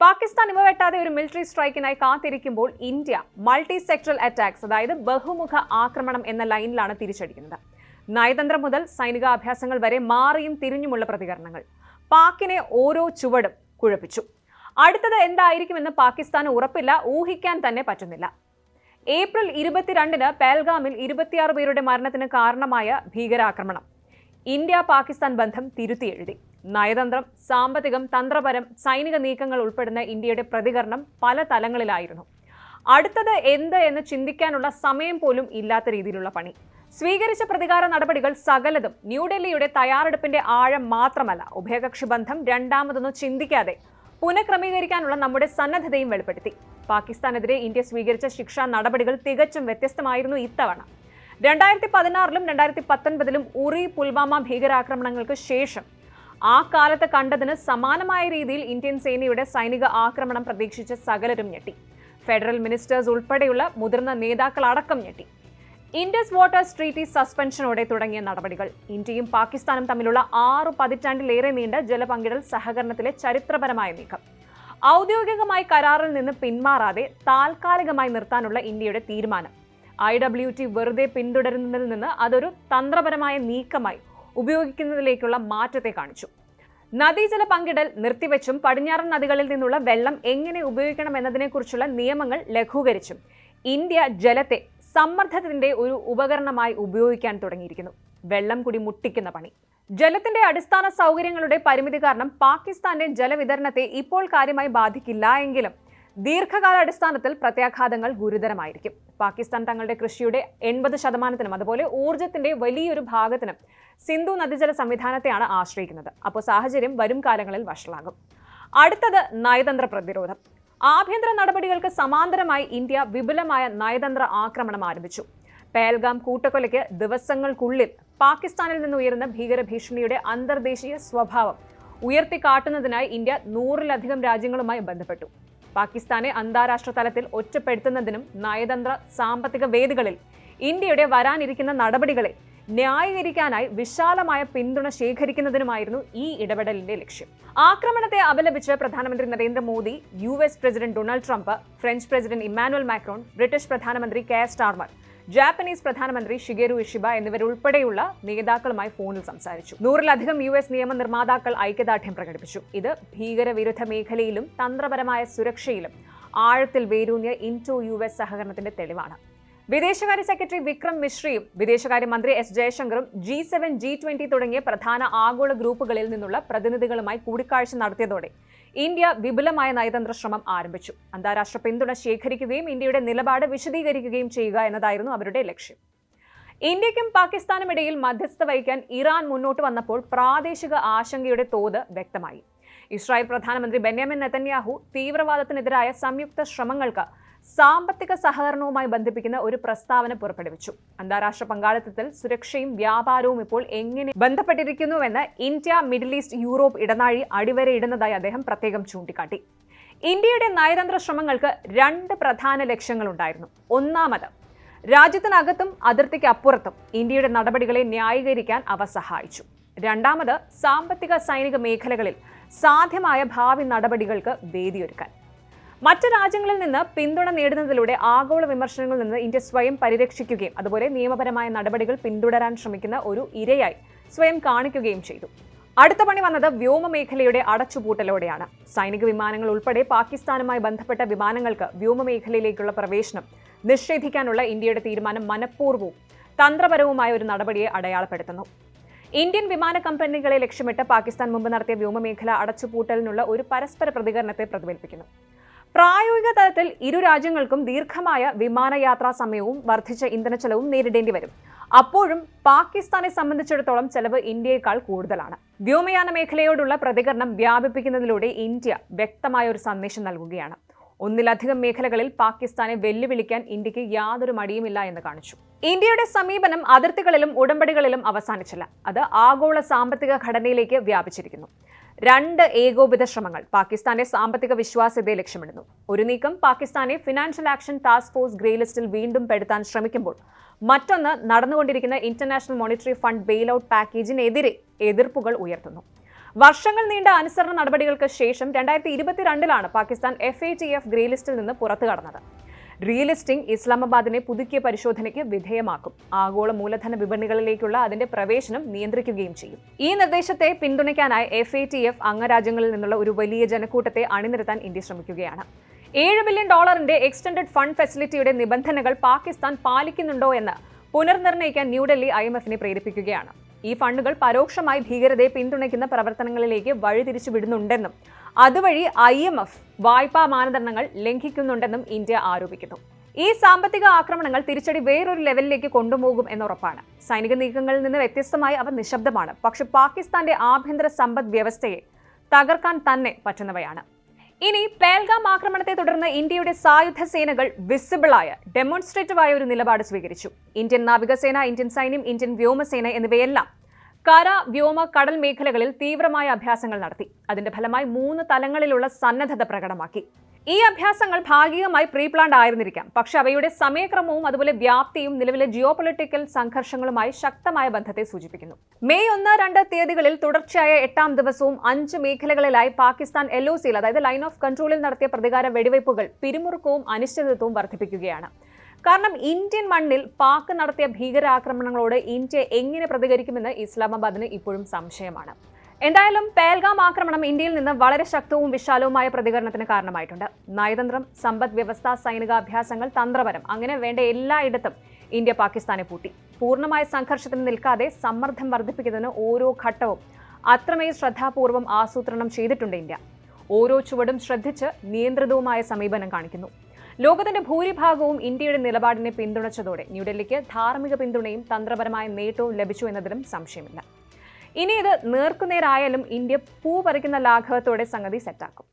പാകിസ്ഥാൻ ഇമവെട്ടാതെ ഒരു മിലിറ്ററി സ്ട്രൈക്കിനായി കാത്തിരിക്കുമ്പോൾ ഇന്ത്യ മൾട്ടി സെക്ടറൽ അറ്റാക്സ് അതായത് ബഹുമുഖ ആക്രമണം എന്ന ലൈനിലാണ് തിരിച്ചടിക്കുന്നത്. നയതന്ത്രം മുതൽ സൈനികാഭ്യാസങ്ങൾ വരെ മാറിയും തിരിഞ്ഞുമുള്ള പ്രതികരണങ്ങൾ പാക്കിനെ ഓരോ ചുവടും കുഴപ്പിച്ചു. അടുത്തത് എന്തായിരിക്കുമെന്ന് പാകിസ്ഥാന് ഉറപ്പില്ല, ഊഹിക്കാൻ തന്നെ പറ്റുന്നില്ല. ഏപ്രിൽ 22-ന് പെഹൽഗാമിൽ 26 പേരുടെ മരണത്തിന് കാരണമായ ഭീകരാക്രമണം ഇന്ത്യ പാകിസ്ഥാൻ ബന്ധം തിരുത്തിയെഴുതി. നയതന്ത്രം, സാമ്പത്തികം, തന്ത്രപരം, സൈനിക നീക്കങ്ങൾ ഉൾപ്പെടുന്ന ഇന്ത്യയുടെ പ്രതികരണം പല തലങ്ങളിലായിരുന്നു. അടുത്തത് എന്ത് എന്ന് ചിന്തിക്കാനുള്ള സമയം പോലും ഇല്ലാത്ത രീതിയിലുള്ള പണി. സ്വീകരിച്ച പ്രതികാര നടപടികൾ സകലതും ന്യൂഡൽഹിയുടെ തയ്യാറെടുപ്പിന്റെ ആഴം മാത്രമല്ല, ഉഭയകക്ഷി ബന്ധം രണ്ടാമതൊന്നും ചിന്തിക്കാതെ പുനഃക്രമീകരിക്കാനുള്ള നമ്മുടെ സന്നദ്ധതയും വെളിപ്പെടുത്തി. പാകിസ്ഥാനെതിരെ ഇന്ത്യ സ്വീകരിച്ച ശിക്ഷാ നടപടികൾ തികച്ചും വ്യത്യസ്തമായിരുന്നു ഇത്തവണ. 2016-ലും 2019-ലും ഉറി, പുൽവാമ ഭീകരാക്രമണങ്ങൾക്ക് ശേഷം ആ കാലത്ത് കണ്ടതിന് സമാനമായ രീതിയിൽ ഇന്ത്യൻ സേനയുടെ സൈനിക ആക്രമണം പ്രതീക്ഷിച്ച സകലരും ഞെട്ടി. ഫെഡറൽ മിനിസ്റ്റേഴ്സ് ഉൾപ്പെടെയുള്ള മുതിർന്ന നേതാക്കളടക്കം ഞെട്ടി. ഇൻഡസ് വാട്ടേഴ്സ് ട്രീറ്റി സസ്പെൻഷനോടെ തുടങ്ങിയ നടപടികൾ ഇന്ത്യയും പാകിസ്ഥാനും തമ്മിലുള്ള 6 പതിറ്റാണ്ടിലേറെ നീണ്ട ജലപങ്കിടൽ സഹകരണത്തിലെ ചരിത്രപരമായ നീക്കം. ഔദ്യോഗികമായി കരാറിൽ നിന്ന് പിന്മാറാതെ താൽക്കാലികമായി നിർത്താനുള്ള ഇന്ത്യയുടെ തീരുമാനം IWT വെറുതെ പിന്തുടരുന്നതിൽ നിന്ന് അതൊരു തന്ത്രപരമായ നീക്കമായി ഉപയോഗിക്കുന്നതിലേക്കുള്ള മാറ്റത്തെ കാണിച്ചു. നദീജല പങ്കിടൽ നിർത്തിവെച്ചും പടിഞ്ഞാറൻ നദികളിൽ നിന്നുള്ള വെള്ളം എങ്ങനെ ഉപയോഗിക്കണം എന്നതിനെക്കുറിച്ചുള്ള നിയമങ്ങൾ ലഘൂകരിച്ചും ഇന്ത്യ ജലത്തെ സമ്മർദ്ദത്തിന്റെ ഒരു ഉപകരണമായി ഉപയോഗിക്കാൻ തുടങ്ങിയിരിക്കുന്നു. വെള്ളം കൂടി മുട്ടിക്കുന്ന പണി. ജലത്തിന്റെ അടിസ്ഥാന സൗകര്യങ്ങളുടെ പരിമിതി കാരണം പാകിസ്ഥാന്റെ ജലവിതരണത്തെ ഇപ്പോൾ കാര്യമായി ബാധിക്കില്ല എങ്കിലും ദീർഘകാലാടിസ്ഥാനത്തിൽ പ്രത്യാഘാതങ്ങൾ ഗുരുതരമായിരിക്കും. പാകിസ്ഥാൻ തങ്ങളുടെ കൃഷിയുടെ 80%-നും അതുപോലെ ഊർജ്ജത്തിന്റെ വലിയൊരു ഭാഗത്തിനും സിന്ധു നദീജല സംവിധാനത്തെയാണ് ആശ്രയിക്കുന്നത്. അപ്പോൾ സാഹചര്യം വരും കാലങ്ങളിൽ വഷളാകും. അടുത്തത് നയതന്ത്ര പ്രതിരോധം. ആഭ്യന്തര നടപടികൾക്ക് സമാന്തരമായി ഇന്ത്യ വിപുലമായ നയതന്ത്ര ആക്രമണം ആരംഭിച്ചു. പെഹൽഗാം കൂട്ടക്കൊലയ്ക്ക് ദിവസങ്ങൾക്കുള്ളിൽ പാകിസ്ഥാനിൽ നിന്ന് ഉയരുന്ന ഭീകരഭീഷണിയുടെ അന്തർദേശീയ സ്വഭാവം ഉയർത്തിക്കാട്ടുന്നതിനായി ഇന്ത്യ 100-ലധികം രാജ്യങ്ങളുമായി ബന്ധപ്പെട്ടു. പാകിസ്ഥാനെ അന്താരാഷ്ട്ര തലത്തിൽ ഒറ്റപ്പെടുത്തുന്നതിനും നയതന്ത്ര, സാമ്പത്തിക വേദികളിൽ ഇന്ത്യയുടെ വരാനിരിക്കുന്ന നടപടികളെ ന്യായീകരിക്കാനായി വിശാലമായ പിന്തുണ ശേഖരിക്കുന്നതിനുമായിരുന്നു ഈ ഇടപെടലിന്റെ ലക്ഷ്യം. ആക്രമണത്തെ അപലപിച്ച് പ്രധാനമന്ത്രി Narendra Modi, US president Donald Trump, French president Emmanuel Macron, British പ്രധാനമന്ത്രി കെയർ സ്റ്റാർമർ, ജാപ്പനീസ് പ്രധാനമന്ത്രി ഷിഗെറു ഇഷിബ എന്നിവരുൾപ്പെടെയുള്ള നേതാക്കളുമായി ഫോണിൽ സംസാരിച്ചു. 100-ലധികം US നിയമനിർമ്മാതാക്കൾ ഐക്യദാർഢ്യം പ്രകടിപ്പിച്ചു. ഇത് ഭീകരവിരുദ്ധ മേഖലയിലും തന്ത്രപരമായ സുരക്ഷയിലും ആഴത്തിൽ വേരൂന്നിയ ഇൻഡോ US സഹകരണത്തിന്റെ തെളിവാണ്. വിദേശകാര്യ സെക്രട്ടറി വിക്രം മിശ്രയും വിദേശകാര്യമന്ത്രി S ജയശങ്കറും G7, G20 തുടങ്ങിയ പ്രധാന ആഗോള ഗ്രൂപ്പുകളിൽ നിന്നുള്ള പ്രതിനിധികളുമായി കൂടിക്കാഴ്ച നടത്തിയതോടെ ഇന്ത്യ വിപുലമായ നയതന്ത്ര ശ്രമം ആരംഭിച്ചു. അന്താരാഷ്ട്ര പിന്തുണ ശേഖരിക്കുകയും ഇന്ത്യയുടെ നിലപാട് വിശദീകരിക്കുകയും ചെയ്യുക എന്നതായിരുന്നു അവരുടെ ലക്ഷ്യം. ഇന്ത്യക്കും പാകിസ്ഥാനും ഇടയിൽ മധ്യസ്ഥത വഹിക്കാൻ ഇറാൻ മുന്നോട്ട് വന്നപ്പോൾ പ്രാദേശിക ആശങ്കയുടെ തോത് വ്യക്തമായി. ഇസ്രായേൽ പ്രധാനമന്ത്രി ബെന്യാമിൻ നെതന്യാഹു തീവ്രവാദത്തിനെതിരായ സംയുക്ത ശ്രമങ്ങൾക്ക് സാമ്പത്തിക സഹകരണവുമായി ബന്ധിപ്പിക്കുന്ന ഒരു പ്രസ്താവന പുറപ്പെടുവിച്ചു. അന്താരാഷ്ട്ര പങ്കാളിത്തത്തിൽ സുരക്ഷയും വ്യാപാരവും ഇപ്പോൾ എങ്ങനെ ബന്ധപ്പെട്ടിരിക്കുന്നുവെന്ന് ഇന്ത്യ, മിഡിൽ ഈസ്റ്റ്, യൂറോപ്പ് ഇടനാഴി അടിവരയിടുന്നതായി അദ്ദേഹം പ്രത്യേകം ചൂണ്ടിക്കാട്ടി. ഇന്ത്യയുടെ നയതന്ത്ര ശ്രമങ്ങൾക്ക് 2 പ്രധാന ലക്ഷ്യങ്ങളുണ്ടായിരുന്നു. ഒന്നാമത്, രാജ്യത്തിനകത്തും അതിർത്തിക്ക് അപ്പുറത്തും ഇന്ത്യയുടെ നടപടികളെ ന്യായീകരിക്കാൻ അവ സഹായിച്ചു. രണ്ടാമത്, സാമ്പത്തിക, സൈനിക മേഖലകളിൽ സാധ്യമായ ഭാവി നടപടികൾക്ക് വേദിയൊരുക്കാൻ. മറ്റ് രാജ്യങ്ങളിൽ നിന്ന് പിന്തുണ നേടുന്നതിലൂടെ ആഗോള വിമർശനങ്ങളിൽ നിന്ന് ഇന്ത്യ സ്വയം പരിരക്ഷിക്കുകയും അതുപോലെ നിയമപരമായ നടപടികൾ പിന്തുടരാൻ ശ്രമിക്കുന്ന ഒരു ഇരയായി സ്വയം കാണിക്കുകയും ചെയ്തു. അടുത്ത പണി വന്നത് വ്യോമമേഖലയുടെ അടച്ചുപൂട്ടലോടെയാണ്. സൈനിക വിമാനങ്ങൾ ഉൾപ്പെടെ പാകിസ്ഥാനുമായി ബന്ധപ്പെട്ട വിമാനങ്ങൾക്ക് വ്യോമമേഖലയിലേക്കുള്ള പ്രവേശനം നിഷേധിക്കാനുള്ള ഇന്ത്യയുടെ തീരുമാനം മനഃപൂർവ്വവും തന്ത്രപരവുമായ ഒരു നടപടിയെ അടയാളപ്പെടുത്തുന്നു. ഇന്ത്യൻ വിമാന കമ്പനികളെ ലക്ഷ്യമിട്ട് പാകിസ്ഥാൻ മുമ്പ് നടത്തിയ വ്യോമമേഖല അടച്ചുപൂട്ടലിനുള്ള ഒരു പരസ്പര പ്രതികരണത്തെ പ്രതിഫലിപ്പിക്കുന്നു. പ്രായോഗിക തലത്തിൽ ഇരു രാജ്യങ്ങൾക്കും ദീർഘമായ വിമാനയാത്രാ സമയവും വർദ്ധിച്ച ഇന്ധനച്ചെലവും നേരിടേണ്ടി വരും. അപ്പോഴും പാകിസ്ഥാനെ സംബന്ധിച്ചിടത്തോളം ചെലവ് ഇന്ത്യയേക്കാൾ കൂടുതലാണ്. വ്യോമയാന മേഖലയോടുള്ള പ്രതികരണം വ്യാപിപ്പിക്കുന്നതിലൂടെ ഇന്ത്യ വ്യക്തമായ ഒരു സന്ദേശം നൽകുകയാണ്. ഒന്നിലധികം മേഖലകളിൽ പാകിസ്ഥാനെ വെല്ലുവിളിക്കാൻ ഇന്ത്യക്ക് യാതൊരു മടിയുമില്ല എന്ന് കാണിച്ചു. ഇന്ത്യയുടെ സമീപനം അതിർത്തികളിലും ഉടമ്പടികളിലും അവസാനിച്ചില്ല. അത് ആഗോള സാമ്പത്തിക ഘടനയിലേക്ക് വ്യാപിച്ചിരിക്കുന്നു. 2 ഏകോപിത ശ്രമങ്ങൾ പാകിസ്ഥാന്റെ സാമ്പത്തിക വിശ്വാസ്യതയെ ലക്ഷ്യമിടുന്നു. ഒരു നീക്കം പാകിസ്ഥാനെ financial action task force grey ലിസ്റ്റിൽ വീണ്ടും പെടുത്താൻ ശ്രമിക്കുമ്പോൾ മറ്റൊന്ന് നടന്നുകൊണ്ടിരിക്കുന്ന international monetary fund bail out പാക്കേജിനെതിരെ എതിർപ്പുകൾ ഉയർത്തുന്നു. വർഷങ്ങൾ നീണ്ട അനുസരണ നടപടികൾക്ക് ശേഷം 2022 പാകിസ്ഥാൻ FATF ഗ്രേ ലിസ്റ്റിൽ നിന്ന് പുറത്തു കടന്നത്. റീലിസ്റ്റിംഗ് ഇസ്ലാമാബാദിനെ പുതുക്കിയ പരിശോധനയ്ക്ക് വിധേയമാക്കും. ആഗോള മൂലധന വിപണികളിലേക്കുള്ള അതിന്റെ പ്രവേശനം നിയന്ത്രിക്കുകയും ചെയ്യും. ഈ നിർദ്ദേശത്തെ പിന്തുണയ്ക്കാനായി FATF അംഗരാജ്യങ്ങളിൽ നിന്നുള്ള ഒരു വലിയ ജനക്കൂട്ടത്തെ അണിനിരത്താൻ ഇന്ത്യ ശ്രമിക്കുകയാണ്. $7 ബില്യൺ എക്സ്റ്റൻഡഡ് ഫണ്ട് ഫെസിലിറ്റിയുടെ നിബന്ധനകൾ പാകിസ്ഥാൻ പാലിക്കുന്നുണ്ടോ എന്ന് പുനർനിർണ്ണയിക്കാൻ ന്യൂഡൽഹി IMFനെ പ്രേരിപ്പിക്കുകയാണ്. ഈ ഫണ്ടുകൾ പരോക്ഷമായി ഭീകരതയെ പിന്തുണയ്ക്കുന്ന പ്രവർത്തനങ്ങളിലേക്ക് വഴിതിരിച്ചു വിടുന്നുണ്ടെന്നും അതുവഴി IMF വായ്പാ മാനദണ്ഡങ്ങൾ ലംഘിക്കുന്നുണ്ടെന്നും ഇന്ത്യ ആരോപിക്കുന്നു. ഈ സാമ്പത്തിക ആക്രമണങ്ങൾ തിരിച്ചടി വേറൊരു ലെവലിലേക്ക് കൊണ്ടുപോകും എന്നുറപ്പാണ്. സൈനിക നീക്കങ്ങളിൽ നിന്ന് വ്യത്യസ്തമായി അവ നിശബ്ദമാണ്, പക്ഷെ പാകിസ്ഥാന്റെ ആഭ്യന്തര സമ്പദ് വ്യവസ്ഥയെ തകർക്കാൻ തന്നെ പറ്റുന്നവയാണ്. ഇനി പേൽഗാം ആക്രമണത്തെ തുടർന്ന് ഇന്ത്യയുടെ സായുധ സേനകൾ വിസിബിളായ ഡെമോൺസ്ട്രേറ്റീവായ ഒരു നിലപാട് സ്വീകരിച്ചു. ഇന്ത്യൻ നാവികസേന, ഇന്ത്യൻ സൈന്യം, ഇന്ത്യൻ വ്യോമസേന എന്നിവയെല്ലാം കര, വ്യോമ, കടൽ മേഖലകളിൽ തീവ്രമായ അഭ്യാസങ്ങൾ നടത്തി. അതിന്റെ ഫലമായി 3 തലങ്ങളിലുള്ള സന്നദ്ധത പ്രകടമാക്കി. ഈ അഭ്യാസങ്ങൾ ഭാഗികമായി പ്രീപ്ലാൻഡ് ആയിരുന്നിരിക്കാം, പക്ഷെ അവയുടെ സമയക്രമവും അതുപോലെ വ്യാപ്തിയും നിലവിലെ ജിയോപൊളിറ്റിക്കൽ സംഘർഷങ്ങളുമായി ശക്തമായ ബന്ധത്തെ സൂചിപ്പിക്കുന്നു. മെയ് 1-2 തീയതികളിൽ തുടർച്ചയായ 8ാം ദിവസവും 5 മേഖലകളിലായി പാകിസ്ഥാൻ LOCയിൽ, അതായത് ലൈൻ ഓഫ് കൺട്രോളിൽ നടത്തിയ പ്രതികാര വെടിവയ്പ്പുകൾ പിരിമുറുക്കവും അനിശ്ചിതത്വവും വർദ്ധിപ്പിക്കുകയാണ്. കാരണം ഇന്ത്യൻ മണ്ണിൽ പാക് നടത്തിയ ഭീകരാക്രമണങ്ങളോട് ഇന്ത്യ എങ്ങനെ പ്രതികരിക്കുമെന്ന് ഇസ്ലാമാബാദിന് ഇപ്പോഴും സംശയമാണ്. എന്തായാലും പേൽഗാം ആക്രമണം ഇന്ത്യയിൽ നിന്ന് വളരെ ശക്തവും വിശാലവുമായ പ്രതികരണത്തിന് കാരണമായിട്ടുണ്ട്. നയതന്ത്രം, സമ്പദ് വ്യവസ്ഥ, സൈനികാഭ്യാസങ്ങൾ, തന്ത്രപരം, അങ്ങനെ വേണ്ട എല്ലായിടത്തും ഇന്ത്യ പാകിസ്ഥാനെ പൂട്ടി. പൂർണ്ണമായ സംഘർഷത്തിന് നിൽക്കാതെ സമ്മർദ്ദം വർദ്ധിപ്പിക്കുന്നതിന് ഓരോ ഘട്ടവും അത്രമേൽ ശ്രദ്ധാപൂർവ്വം ആസൂത്രണം ചെയ്തിട്ടുണ്ട് ഇന്ത്യ. ഓരോ ചുവടും ശ്രദ്ധിച്ച് നിയന്ത്രിതവുമായ സമീപനം കാണിക്കുന്നു. ലോകത്തിന്റെ ഭൂരിഭാഗവും ഇന്ത്യയുടെ നിലപാടിനെ പിന്തുണച്ചതോടെ ന്യൂഡൽഹിക്ക് ധാർമ്മിക പിന്തുണയും തന്ത്രപരമായ നേട്ടവും ലഭിച്ചു എന്നതിലും സംശയമില്ല. ഇനി ഇത് നേർക്കുനേരായാലും ഇന്ത്യ പൂ പറിക്കുന്ന ലാഘവത്തോടെ സംഗതി സെറ്റാക്കും.